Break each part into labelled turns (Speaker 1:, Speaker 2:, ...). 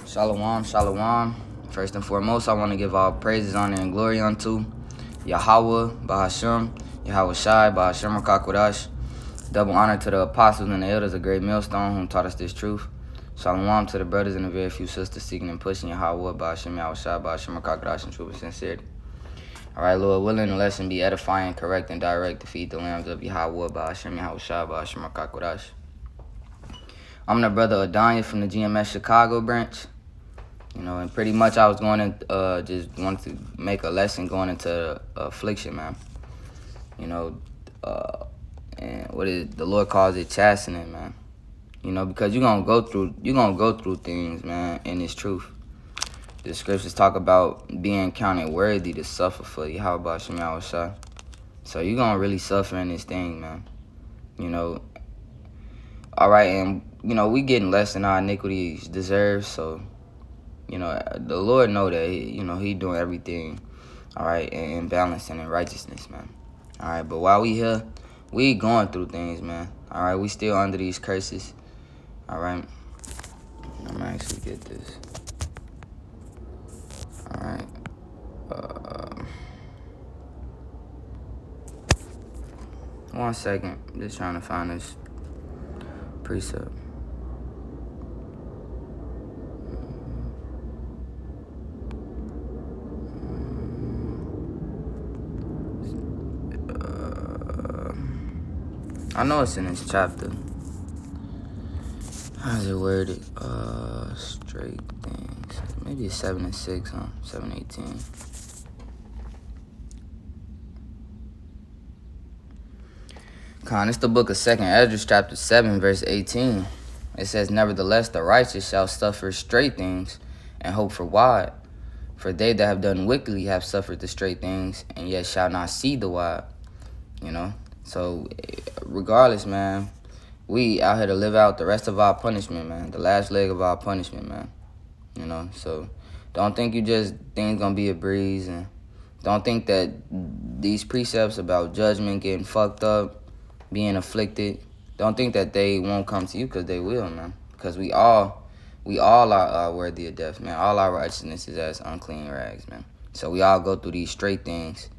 Speaker 1: Shalom, shalom. First and foremost, I want to give all praises, honor, and glory unto Yahweh, Bahashem, Yahweh Shai, Bahashem Rakakwadash. Double honor to the apostles and the elders of Great Millstone whom taught us this truth. Shalom to the brothers and the very few sisters seeking and pushing Yahweh, Bahashem, Yahweh Shai, Bahashem Rakakwadash in truth and sincerity. Alright, Lord willing, the lesson be edifying, correct, and direct to feed the lambs of Yahweh, Bahashem, Yahweh Shai, Bahashem Rakakwadash. I'm the brother Adanya from the GMS Chicago branch. And pretty much I was going to just wanted to make a lesson going into affliction, man. And what is the Lord calls it chastening, man. Because you're gonna go through things, man, in this truth. The scriptures talk about being counted worthy to suffer for you. How about Shem Yahweh Shai? So you're gonna really suffer in this thing, man. Alright, and we getting less than our iniquities deserve, so the Lord know that he doing everything, alright, in balance and in righteousness, man. Alright, but while we here, we going through things, man. Alright, we still under these curses. Alright. I'm gonna actually get this. Alright. One second. Just trying to find this precept. I know it's in this chapter. How's it worded? Straight things. Maybe it's 7 and 6, huh? 7:18. It's the book of 2nd Esdras, chapter 7, verse 18. It says, "Nevertheless, the righteous shall suffer straight things, and hope for wide. For they that have done wickedly have suffered the straight things, and yet shall not see the wide." So, regardless, man, we out here to live out the rest of our punishment, man. The last leg of our punishment, man. So don't think things gonna be a breeze, and don't think that these precepts about judgment, getting fucked up, being afflicted, don't think that they won't come to you, because they will, man. Because we all are worthy of death, man. All our righteousness is as unclean rags, man. So we all go through these straight things,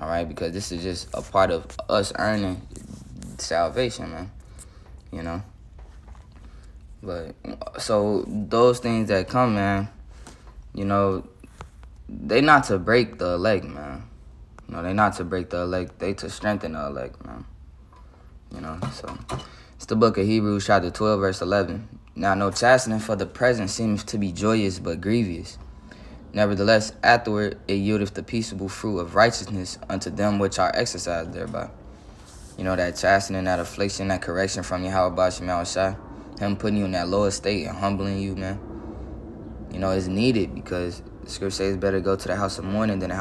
Speaker 1: all right, because this is just a part of us earning salvation, man. But so those things that come, man, they not to break the elect, man. They not to break the elect. They to strengthen the elect, man. So it's the book of Hebrews, chapter 12, verse 11. "Now no chastening for the present seems to be joyous, but grievous. Nevertheless, afterward it yieldeth the peaceable fruit of righteousness unto them which are exercised thereby." That chastening, that affliction, that correction from Yahweh Bahashem Yahweh Shai, him putting you in that lower state and humbling you, man, is needed, because the scripture says it's better to go to the house of mourning than the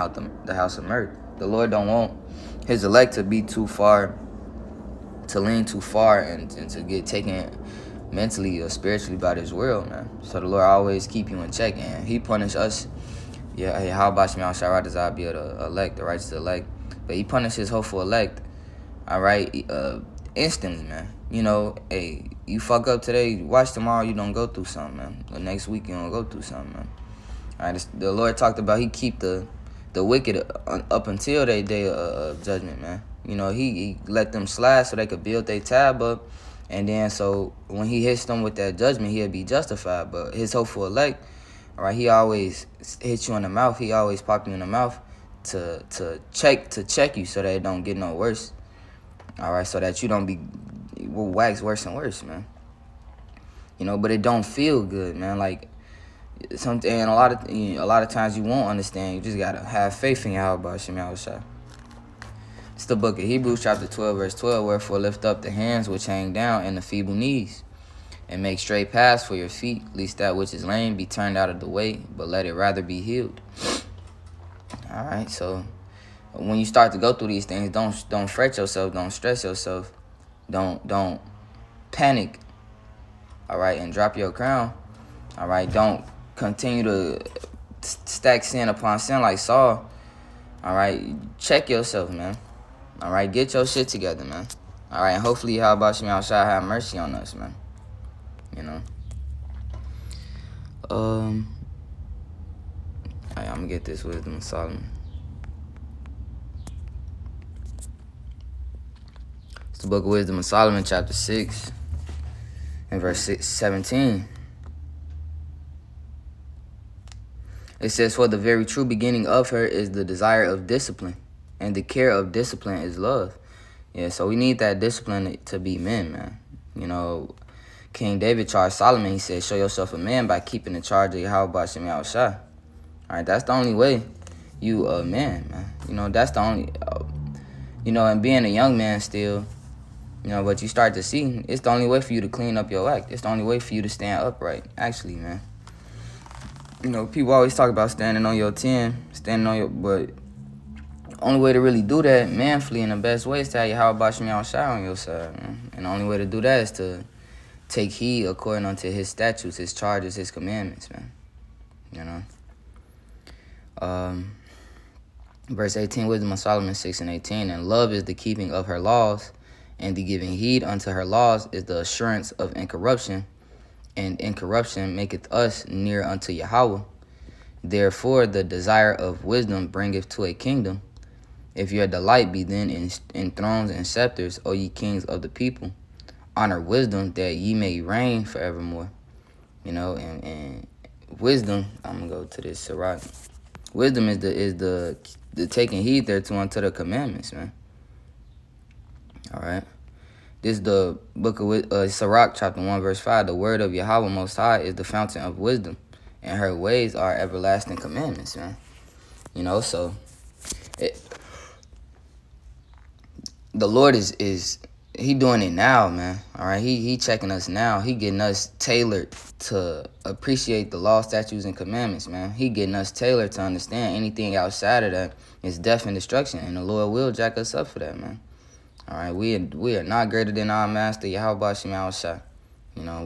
Speaker 1: house of mirth. The Lord don't want his elect to be too far, to lean too far, and to get taken mentally or spiritually by this world, man. So the Lord always keep you in check, and he punish us. Yeah, hey, how about Shema Shai desire be the elect, the righteous elect, but he punished his hopeful elect, all right, instantly, man. Hey, you fuck up today, watch tomorrow you don't go through something, man. The next week you don't go through something, man. All right, the Lord talked about he keep the wicked up until their day of judgment, man. He let them slide so they could build their tab up, and then so when he hits them with that judgment, he'll be justified. But his hopeful elect, all right, he always hits you in the mouth. He always pop you in the mouth to check you so that it don't get no worse. All right, so that you don't will wax worse and worse, man. But it don't feel good, man. Like something, and a lot of times you won't understand. You just gotta have faith in Yahweh Bahashem Yahweh Shai. It's the book of Hebrews, chapter 12, verse 12. "Wherefore lift up the hands which hang down, and the feeble knees, and make straight paths for your feet, lest that which is lame be turned out of the way, but let it rather be healed." All right, so when you start to go through these things, don't fret yourself, don't stress yourself, don't panic, all right, and drop your crown, all right. Don't continue to stack sin upon sin like Saul, all right. Check yourself, man, all right. Get your shit together, man, all right. And hopefully, how about Shema Shai have mercy on us, man. I'm gonna get this Wisdom of Solomon. It's the Book of Wisdom of Solomon, chapter 6, and verse 17. It says, "For the very true beginning of her is the desire of discipline, and the care of discipline is love." Yeah, so we need that discipline to be men, man. You know, King David charged Solomon, he said, "Show yourself a man by keeping the charge of Yahweh Shem Yahushua." All right, that's the only way you a man, man. You know, that's the only, and being a young man still, but you start to see, it's the only way for you to clean up your act. It's the only way for you to stand upright, actually, man. People always talk about standing on your 10, but the only way to really do that manfully in the best way is to have Yahweh Shem Yahushua on your side, man. And the only way to do that is to take heed according unto his statutes, his charges, his commandments, man. Verse 18, Wisdom of Solomon 6 and 18, "And love is the keeping of her laws, and the giving heed unto her laws is the assurance of incorruption, and incorruption maketh us near unto Yahweh. Therefore the desire of wisdom bringeth to a kingdom. If your delight be then in thrones and scepters, O ye kings of the people, honor wisdom that ye may reign forevermore." And wisdom, I'm gonna go to this Sirach. Wisdom is the taking heed thereto unto the commandments, man. All right. This is the book of Sirach, chapter 1, verse 5. "The word of Yahweh Most High is the fountain of wisdom, and her ways are everlasting commandments," man. So the Lord is he doing it now, man. All right, he checking us now. He getting us tailored to appreciate the law, statutes, and commandments, man. He getting us tailored to understand anything outside of that is death and destruction, and the Lord will jack us up for that, man. All right, we are not greater than our master, Yahweh Shem Yahushua.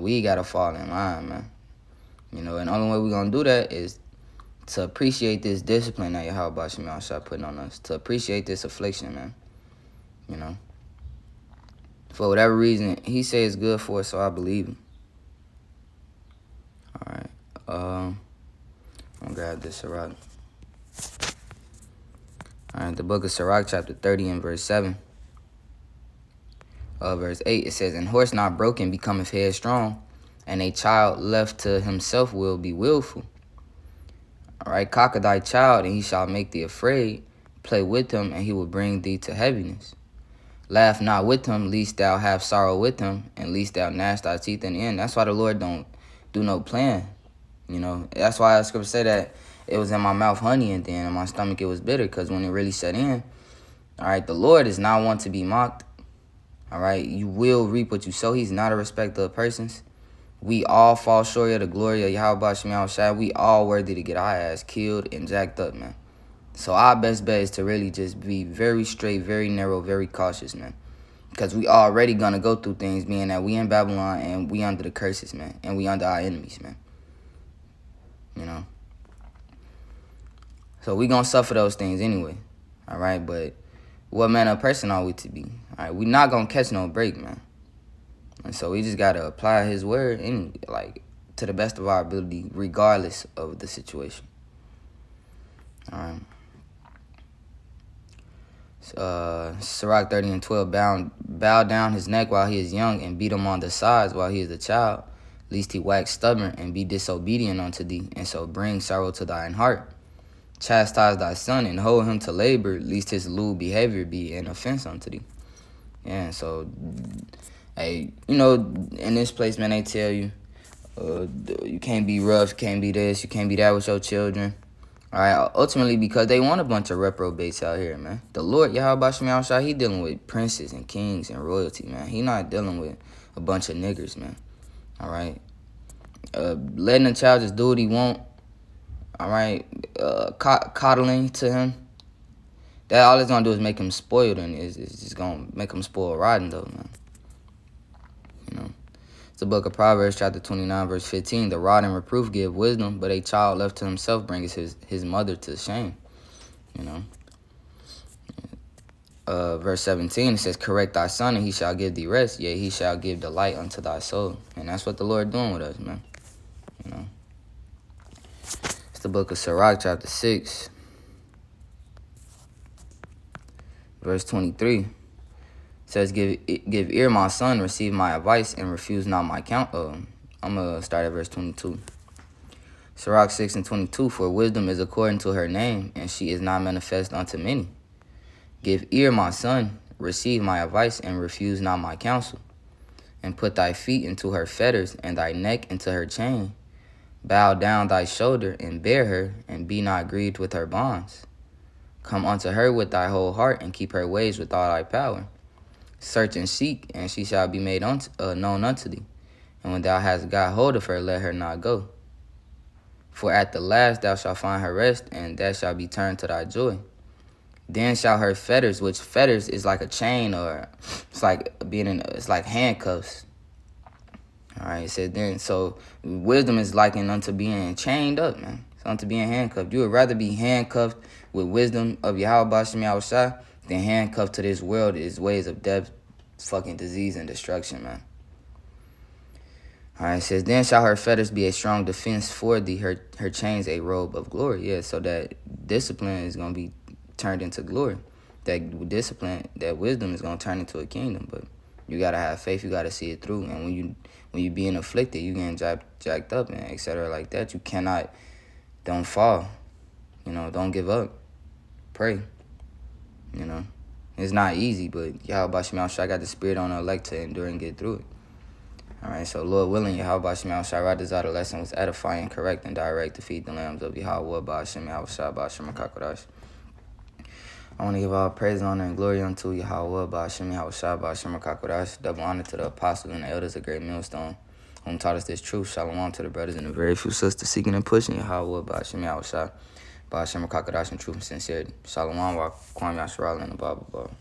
Speaker 1: We got to fall in line, man. And the only way we're going to do that is to appreciate this discipline that Yahweh Shem Yahushua putting on us, to appreciate this affliction, man. For whatever reason, he says it's good for us, so I believe him. All right, I'm going to grab this Sirach. All right, the book of Sirach, chapter 30 and verse 7. Verse 8, it says, "And horse not broken becometh headstrong, and a child left to himself will be willful. All right, cocker thy child, and he shall make thee afraid. Play with him, and he will bring thee to heaviness. Laugh not with him, lest thou have sorrow with him, and lest thou gnash thy teeth in the end." That's why the Lord don't do no plan. That's why the scripture say that it was in my mouth honey, and then in my stomach it was bitter, because when it really set in, all right, the Lord is not one to be mocked. All right, you will reap what you sow. He's not a respecter of persons. We all fall short of the glory of Yahweh Shem Yahushua. We all worthy to get our ass killed and jacked up, man. So our best bet is to really just be very straight, very narrow, very cautious, man. Because we already going to go through things, being that we in Babylon and we under the curses, man. And we under our enemies, man. So we going to suffer those things anyway. All right, but what manner of person are we to be? All right, we not going to catch no break, man. And so we just got to apply his word to the best of our ability, regardless of the situation. All right. Sirach 30 and 12, bow down his neck while he is young, and beat him on the sides while he is a child, lest he wax stubborn and be disobedient unto thee, and so bring sorrow to thine heart. Chastise thy son and hold him to labor, lest his lewd behavior be an offense unto thee. Yeah, so, hey, in this place, man, they tell you, you can't be rough, you can't be this, you can't be that with your children. All right, ultimately because they want a bunch of reprobates out here, man. The Lord, Yahweh Shem Yahushua, he dealing with princes and kings and royalty, man. He not dealing with a bunch of niggers, man. All right. Letting a child just do what he want. All right. Coddling to him. That all it's going to do is make him spoiled, and it's just going to make him spoiled rotten, though, man. It's the book of Proverbs, chapter 29, verse 15. "The rod and reproof give wisdom, but a child left to himself brings his mother to shame." Verse 17, it says, "Correct thy son, and he shall give thee rest, yea, he shall give delight unto thy soul." And that's what the Lord doing with us, man. the book of Sirach, chapter 6, verse 23. It says, give ear, my son, receive my advice, and refuse not my count. I'm going to start at verse 22. Sirach 6 and 22, for wisdom is according to her name, and she is not manifest unto many. Give ear, my son, receive my advice, and refuse not my counsel. And put thy feet into her fetters, and thy neck into her chain. Bow down thy shoulder, and bear her, and be not grieved with her bonds. Come unto her with thy whole heart, and keep her ways with all thy power. Search and seek, and she shall be made known unto thee. And when thou hast got hold of her, let her not go. For at the last thou shalt find her rest, and that shall be turned to thy joy. Then shall her fetters, which fetters is like a chain, or it's like it's like handcuffs. All right, it said then, so wisdom is likened unto being chained up, man. It's unto being handcuffed. You would rather be handcuffed with wisdom of Yahweh Shem Yahushua than handcuffed to this world, its ways of death, fucking disease, and destruction, man. All right, it says, then shall her fetters be a strong defense for thee, her chains a robe of glory. Yeah, so that discipline is going to be turned into glory. That discipline, that wisdom is going to turn into a kingdom. But you got to have faith. You got to see it through. And when you being afflicted, you getting jacked up and etc. like that. You cannot, don't fall. You know, don't give up. Pray. You know, it's not easy, but Yahweh Shem Yahushua got the spirit on the elect to endure and get through it. All right, so Lord willing, Yahweh Shem Yahushua, our desire the lesson was edifying, correct, and direct to feed the lambs of Yahweh Ba'ashem Yahushua Ba'ashem HaKakodash. I want to give all praise, honor, and glory unto Yahweh Ba'ashem Yahushua Ba'ashem HaKakodash. Double honor to the apostles and the elders of Great Millstone, whom taught us this truth. Shalom to the brothers and the very few sisters seeking and pushing Yahweh Ba'ashem Yahushua Ba'ashem HaKakodash in truth and sincerity. Shalom wa Kwam Yasharal in the Bible.